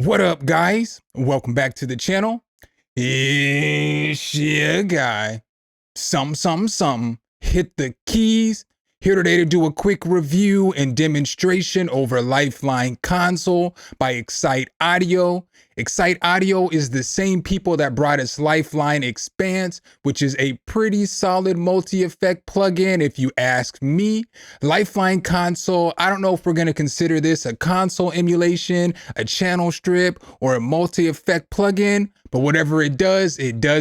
What up, guys? Welcome back to the channel. It's your guy, SumnSumnSumn. Hit the keys. Here today to do a quick review and demonstration over Lifeline console by Excite Audio. Excite Audio is the same people that brought us Lifeline Expanse, which is a pretty solid multi-effect plugin if you ask me. Lifeline console, I don't know if we're going to consider this a console emulation, a channel strip, or a multi-effect plugin, but whatever it does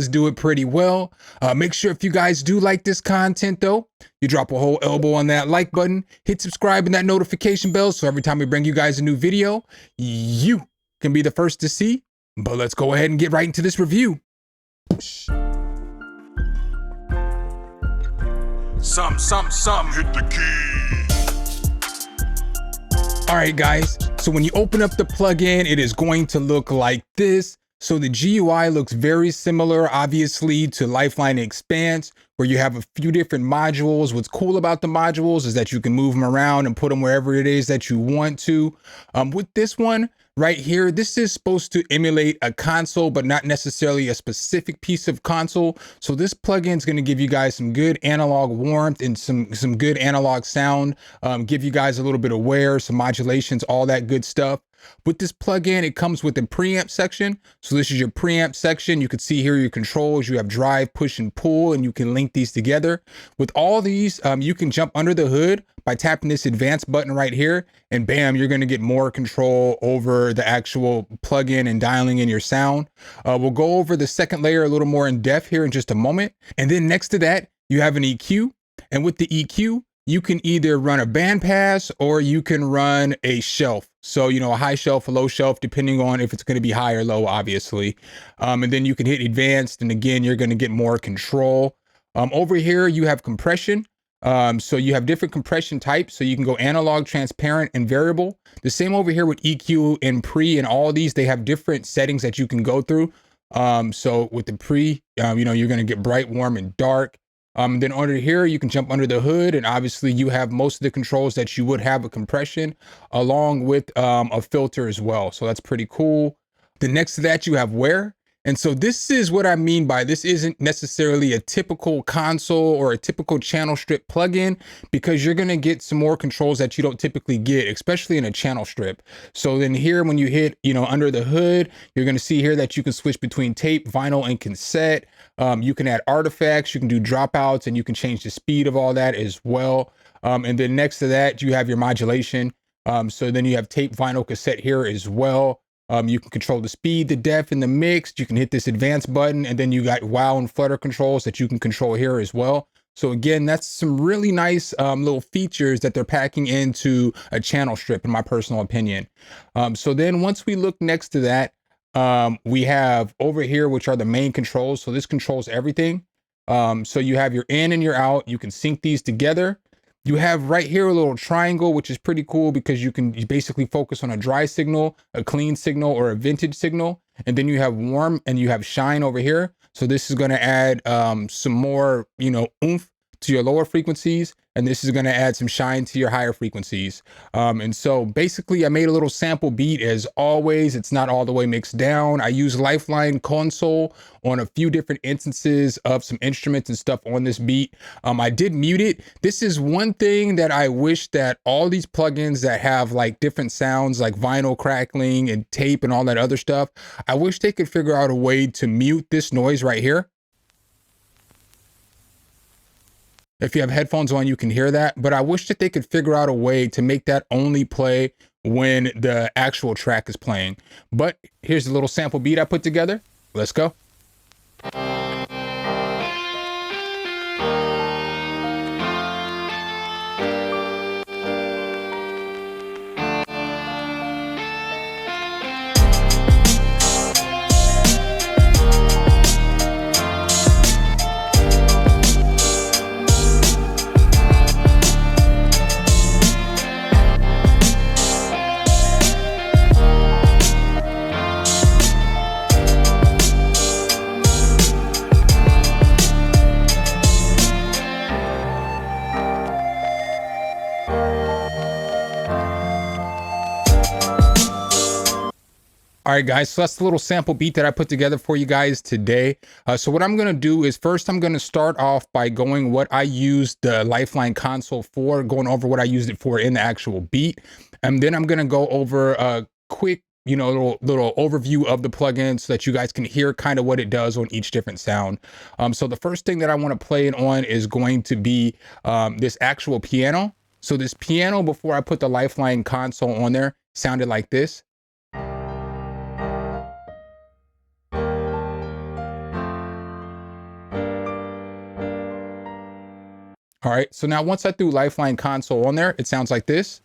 do it pretty well. Make sure if you guys do like this content though, you drop a whole elbow on that like button, hit subscribe and that notification bell so every time we bring you guys a new video, you can be the first to see. But let's go ahead and get right into this review. SumnSumnSumn, hit the key. All right, guys. So when you open up the plugin, it is going to look like this. So the GUI looks very similar, obviously, to Lifeline Expanse, where you have a few different modules. What's cool about the modules is that you can move them around and put them wherever it is that you want to. With this one right here, this is supposed to emulate a console, but not necessarily a specific piece of console. So this plugin is going to give you guys some good analog warmth and some good analog sound, give you guys a little bit of wear, some modulations, all that good stuff. With this plugin, it comes with a preamp section. So this is your preamp section. You can see here your controls. You have drive, push, and pull, and you can link these together. With all these, you can jump under the hood by tapping this advanced button right here, and bam, you're going to get more control over the actual plugin and dialing in your sound. We'll go over the second layer a little more in depth here in just a moment. And then next to that, you have an EQ. And with the EQ, you can either run a bandpass or you can run a shelf. So, you know, a high shelf, a low shelf, depending on if it's going to be high or low, obviously. And then you can hit advanced. And again, you're going to get more control. Over here, you have compression. So you have different compression types. So you can go analog, transparent, and variable. The same over here with EQ and pre and all these, they have different settings that you can go through. So with the pre, you know, you're going to get bright, warm, and dark. Then under here, you can jump under the hood, and obviously you have most of the controls that you would have a compression along with a filter as well. So that's pretty cool. Then next to that, you have wear. And so this is what I mean by this isn't necessarily a typical console or a typical channel strip plugin, because you're going to get some more controls that you don't typically get, especially in a channel strip. So then here, when you hit, you know, under the hood, you're going to see here that you can switch between tape, vinyl, and cassette. You can add artifacts, you can do dropouts, and you can change the speed of all that as well. And then next to that, you have your modulation. So then you have tape, vinyl, cassette here as well. You can control the speed, the depth, and the mix. You can hit this advanced button, and then you got wow and flutter controls that you can control here as well. So again, that's some really nice little features that they're packing into a channel strip, in my personal opinion. So then once we look next to that, we have over here, which are the main controls. So this controls everything. So you have your in and your out. You can sync these together. You have right here a little triangle, which is pretty cool because you basically focus on a dry signal, a clean signal, or a vintage signal. And then you have warm and you have shine over here. So this is going to add some more, you know, oomph to your lower frequencies. And this is going to add some shine to your higher frequencies. And so basically I made a little sample beat as always. It's not all the way mixed down. I use Lifeline console on a few different instances of some instruments and stuff on this beat. I did mute it. This is one thing that I wish that all these plugins that have like different sounds like vinyl crackling and tape and all that other stuff, I wish they could figure out a way to mute this noise right here. If you have headphones on, you can hear that, but I wish that they could figure out a way to make that only play when the actual track is playing. But here's a little sample beat I put together. Let's go. All right, guys, so that's the little sample beat that I put together for you guys today. So what I'm going to do is first, I'm going to start off by going what I used the Lifeline console for, going over what I used it for in the actual beat. And then I'm going to go over a quick, little overview of the plugin so that you guys can hear kind of what it does on each different sound. So the first thing that I want to play it on is going to be this actual piano. So this piano, before I put the Lifeline console on there, sounded like this. All right, so now once I threw Lifeline console on there, it sounds like this.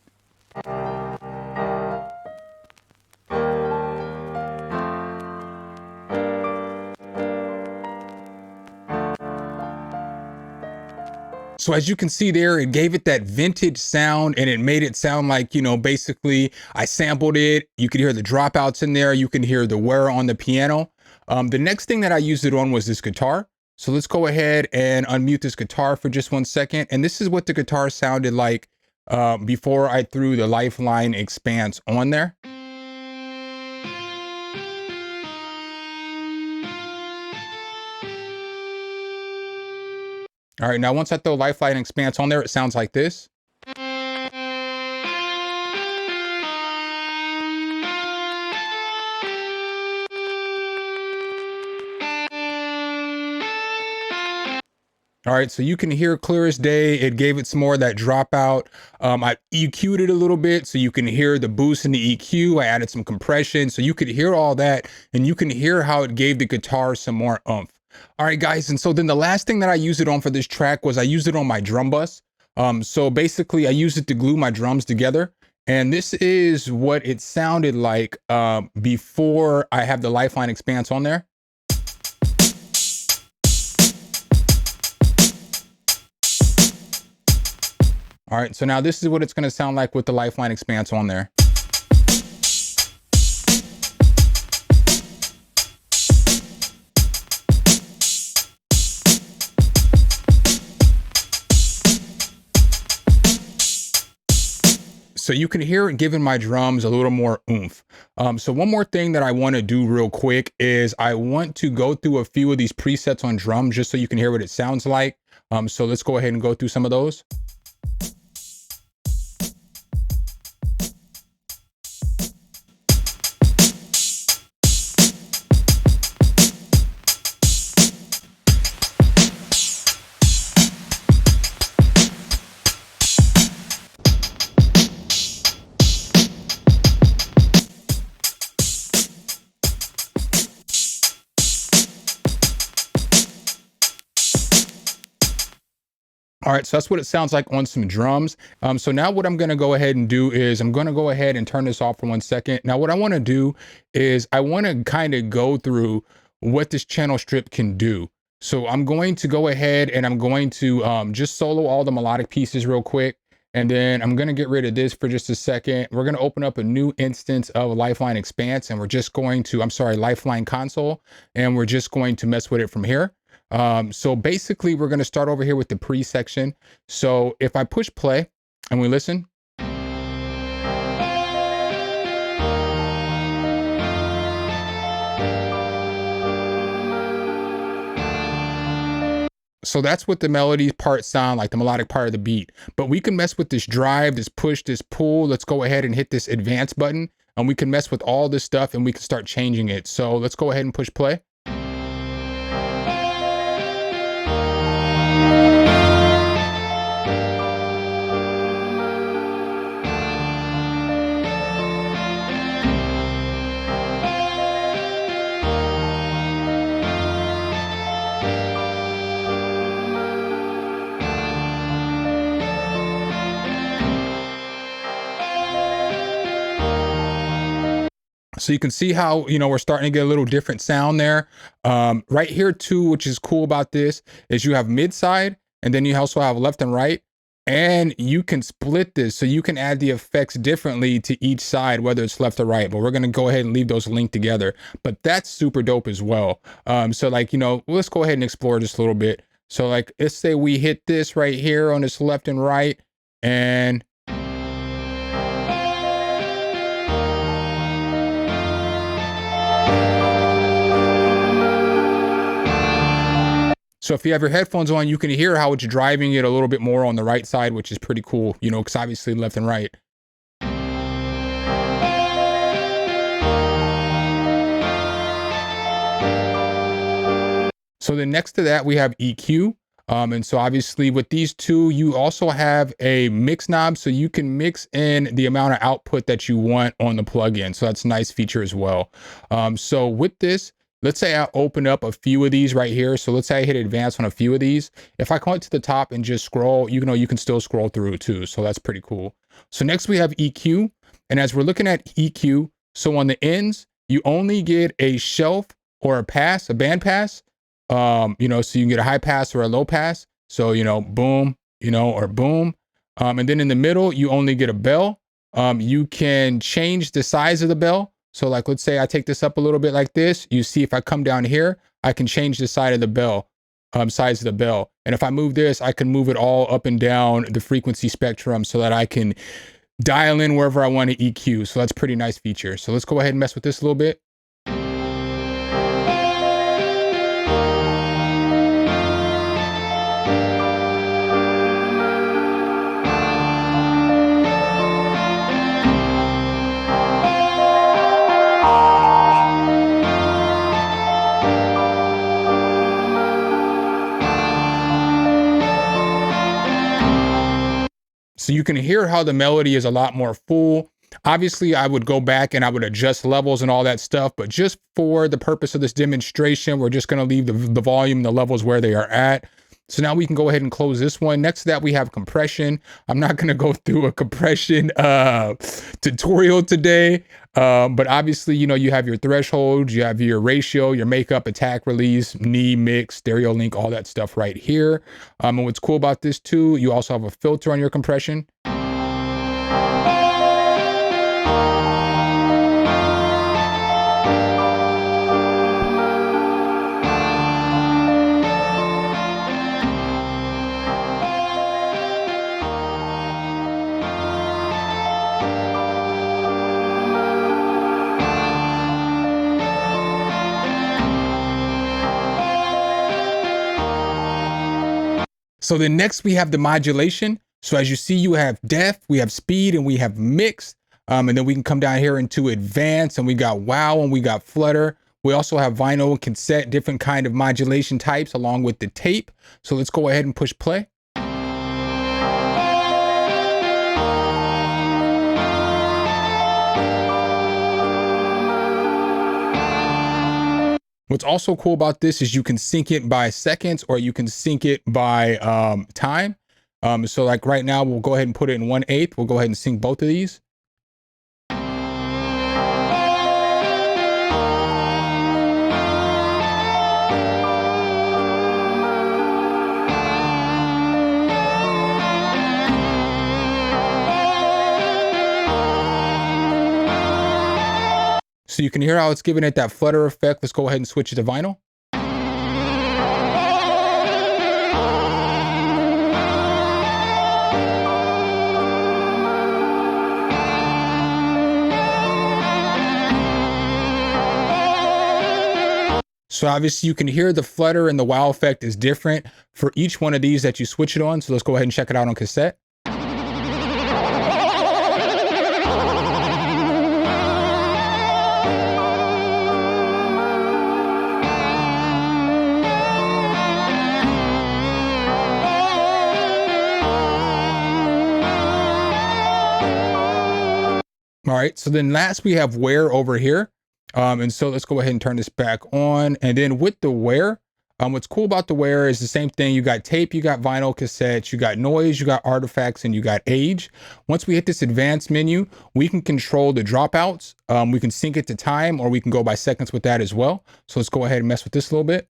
So as you can see there, it gave it that vintage sound and it made it sound like, basically I sampled it. You could hear the dropouts in there. You can hear the wear on the piano. The next thing that I used it on was this guitar. So let's go ahead and unmute this guitar for just 1 second. And this is what the guitar sounded like before I threw the Lifeline Expanse on there. All right, now once I throw Lifeline Expanse on there, it sounds like this. All right, so you can hear clear as day. It gave it some more of that dropout. I EQ'd it a little bit so you can hear the boost in the EQ. I added some compression so you could hear all that, and you can hear how it gave the guitar some more oomph. All right, guys, and so then the last thing that I used it on for this track was I used it on my drum bus. So basically I used it to glue my drums together. And this is what it sounded like before I have the Lifeline Expanse on there. All right, so now this is what it's gonna sound like with the Lifeline Expanse on there. So you can hear it giving my drums a little more oomph. So one more thing that I want to do real quick is I want to go through a few of these presets on drums just so you can hear what it sounds like. So let's go ahead and go through some of those. All right, so that's what it sounds like on some drums. So now what I'm gonna go ahead and do is I'm gonna go ahead and turn this off for 1 second. Now what I wanna do is I wanna kind of go through what this channel strip can do. So I'm going to go ahead and I'm going to just solo all the melodic pieces real quick. And then I'm gonna get rid of this for just a second. We're gonna open up a new instance of Lifeline Expanse and we're just going to, Lifeline Console, and we're just going to mess with it from here. So basically we're going to start over here with the pre section. So if I push play and we listen. So that's what the melody part sound like, the melodic part of the beat. But we can mess with this drive, this push, this pull. Let's go ahead and hit this advance button and we can mess with all this stuff and we can start changing it. So let's go ahead and push play. So you can see how, we're starting to get a little different sound there. Right here too, which is cool about this, is you have mid side and then you also have left and right. And you can split this so you can add the effects differently to each side, whether it's left or right. But we're going to go ahead and leave those linked together. But that's super dope as well. So like, let's go ahead and explore this a little bit. So like, let's say we hit this right here on this left and right, and So if you have your headphones on, you can hear how it's driving it a little bit more on the right side, which is pretty cool, you know, because obviously left and right. So then next to that, we have EQ. And so obviously with these two, you also have a mix knob, so you can mix in the amount of output that you want on the plugin. So that's a nice feature as well. So with this, let's say I open up a few of these right here. So let's say I hit advanced on a few of these. If I come to the top and just scroll, you know, you can still scroll through too. So that's pretty cool. So next we have EQ. And as we're looking at EQ, so on the ends, you only get a shelf or a pass, a band pass. You know, so you can get a high pass or a low pass. So, you know, boom, you know, or boom. And then in the middle, you only get a bell. You can change the size of the bell. So like, let's say I take this up a little bit like this. You see, if I come down here, I can change the side of the bell, size of the bell. And if I move this, I can move it all up and down the frequency spectrum so that I can dial in wherever I want to EQ. So that's a pretty nice feature. So let's go ahead and mess with this a little bit. So you can hear how the melody is a lot more full. Obviously, I would go back and I would adjust levels and all that stuff, but just for the purpose of this demonstration, we're just going to leave the volume, the levels where they are at. So now we can go ahead and close this one. Next to that, we have compression. I'm not going to go through a compression tutorial today, but obviously, you know, you have your threshold, you have your ratio, your makeup, attack, release, knee, mix, stereo link, all that stuff right here. And what's cool about this too, you also have a filter on your compression. So then next we have the modulation. So as you see, you have depth, we have speed, and we have mix. And then we can come down here into advanced, and we got wow, and we got flutter. We also have vinyl, cassette, different kind of modulation types along with the tape. So let's go ahead and push play. What's also cool about this is you can sync it by seconds or you can sync it by time. So like right now, we'll go ahead and put it in 1/8. We'll go ahead and sync both of these. So you can hear how it's giving it that flutter effect. Let's go ahead and switch it to vinyl. So obviously you can hear the flutter and the wow effect is different for each one of these that you switch it on. So let's go ahead and check it out on cassette. All right, so then last we have wear over here. And so let's go ahead and turn this back on. And then with the wear, what's cool about the wear is the same thing. You got tape, you got vinyl, cassettes, you got noise, you got artifacts, and you got age. Once we hit this advanced menu, we can control the dropouts. We can sync it to time, or we can go by seconds with that as well. So let's go ahead and mess with this a little bit.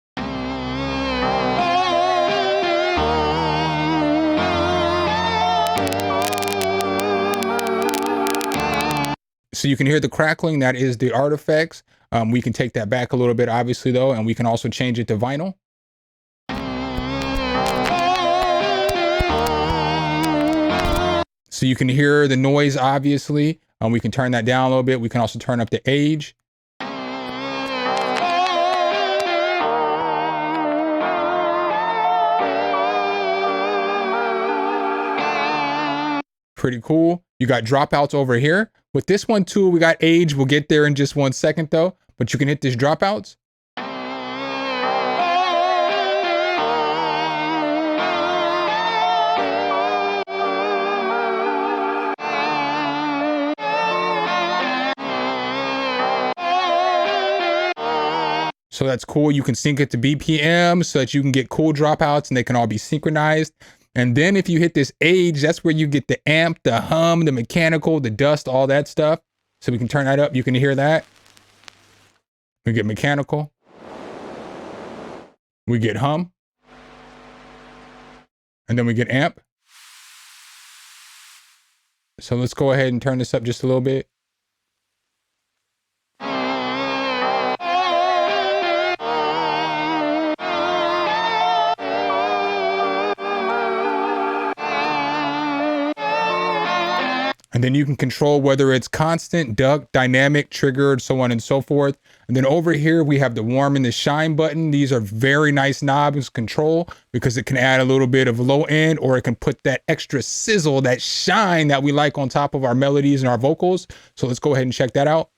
So you can hear the crackling, that is the artifacts. We can take that back a little bit, obviously, though, and we can also change it to vinyl. So you can hear the noise, obviously. We can turn that down a little bit. We can also turn up the age. pretty cool. You got dropouts over here. With this one too, we got age. We'll get there in just 1 second though, but you can hit this dropouts. So that's cool. You can sync it to BPM so that you can get cool dropouts and they can all be synchronized. And then if you hit this age, that's where you get the amp, the hum, the mechanical, the dust, all that stuff. So we can turn that up. You can hear that. We get mechanical. We get hum. And then we get amp. So let's go ahead and turn this up just a little bit. And then you can control whether it's constant, duck, dynamic, triggered, so on and so forth. And then over here, we have the warm and the shine button. These are very nice knobs to control because it can add a little bit of low end, or it can put that extra sizzle, that shine that we like on top of our melodies and our vocals. So let's go ahead and check that out.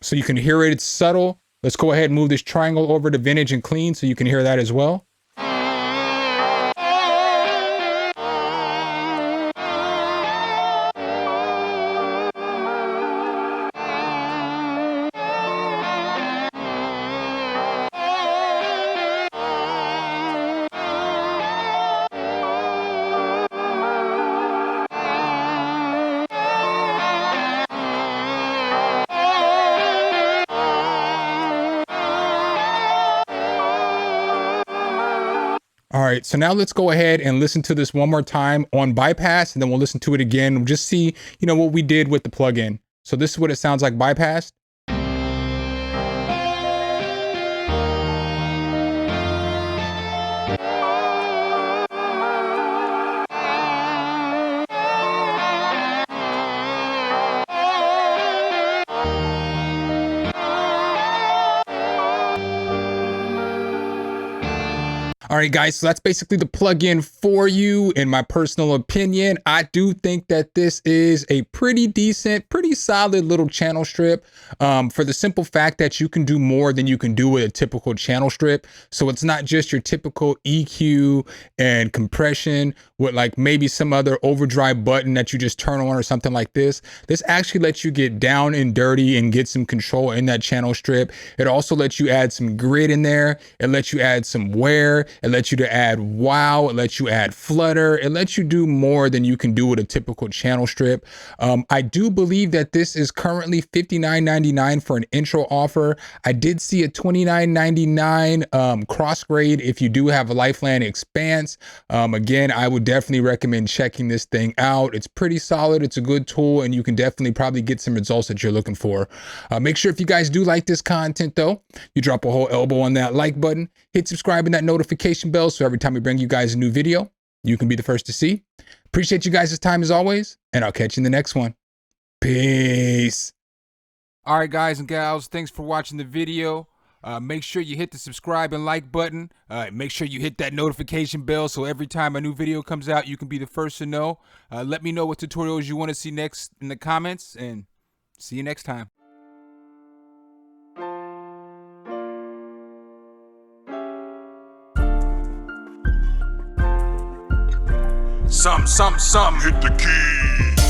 So you can hear it, it's subtle. Let's go ahead and move this triangle over to vintage and clean so you can hear that as well. All right, so now let's go ahead and listen to this one more time on bypass, and then we'll listen to it again. We'll just see, you know, what we did with the plugin. So this is what it sounds like bypassed. All right, guys, so that's basically the plugin for you. In my personal opinion, I do think that this is a pretty decent, pretty solid little channel strip, for the simple fact that you can do more than you can do with a typical channel strip. So it's not just your typical EQ and compression with like maybe some other overdrive button that you just turn on or something like this. This actually lets you get down and dirty and get some control in that channel strip. It also lets you add some grid in there. It lets you add some wear. It lets you to add wow. It lets you add flutter. It lets you do more than you can do with a typical channel strip. I do believe that this is currently $59.99 for an intro offer. I did see a $29.99 cross grade if you do have a Lifeline Expanse. Again, I would definitely recommend checking this thing out. It's pretty solid. It's a good tool, and you can definitely probably get some results that you're looking for. Make sure if you guys do like this content though, you drop a whole elbow on that like button, hit subscribe and that notification bell so every time we bring you guys a new video, you can be the first to see. Appreciate you guys' time as always, and I'll catch you in the next one. Peace. All right, guys and gals, thanks for watching the video. Make sure you hit the subscribe and like button. Make sure you hit that notification bell so every time a new video comes out, you can be the first to know. Let me know what tutorials you want to see next in the comments, and see you next time. Sum, hit the key.